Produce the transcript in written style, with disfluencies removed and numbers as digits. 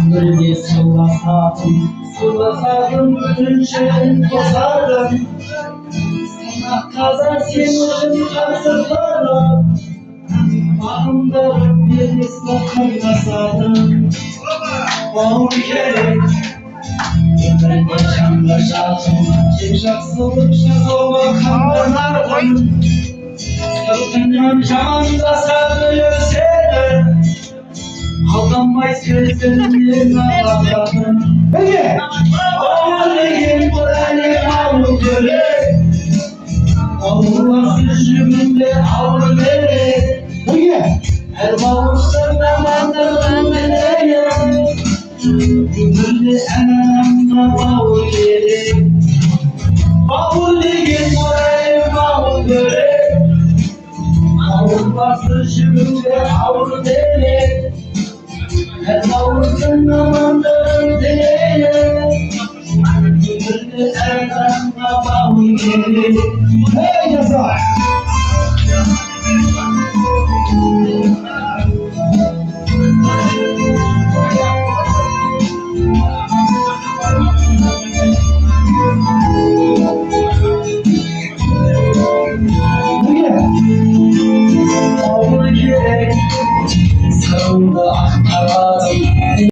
Böyle sıvasadım bütün şeyin tosardım. Sana kazasıymışım kasıtlara. Bağımda bir ıslakım kasadım. O gerek ben yaşamda şartım. Kimşaksızlık şazova kanlardım. Sırtından camanda sarılıyor seni. Aldanmayız gözlerinin ağlardım. Peki. Ağlayayım buraya ağlı göre. Ağlasın cümle ağlı göre. Peki. Her bağışlarına bandırdım nereye. Böyle enamla bağlı göre. Ağlayayım buraya ağlı göre. Ağlasın cümle ağlı göre. Her bağışlarına bandırdım nereye. Böyle enamla bağlı göre. Hey yazar.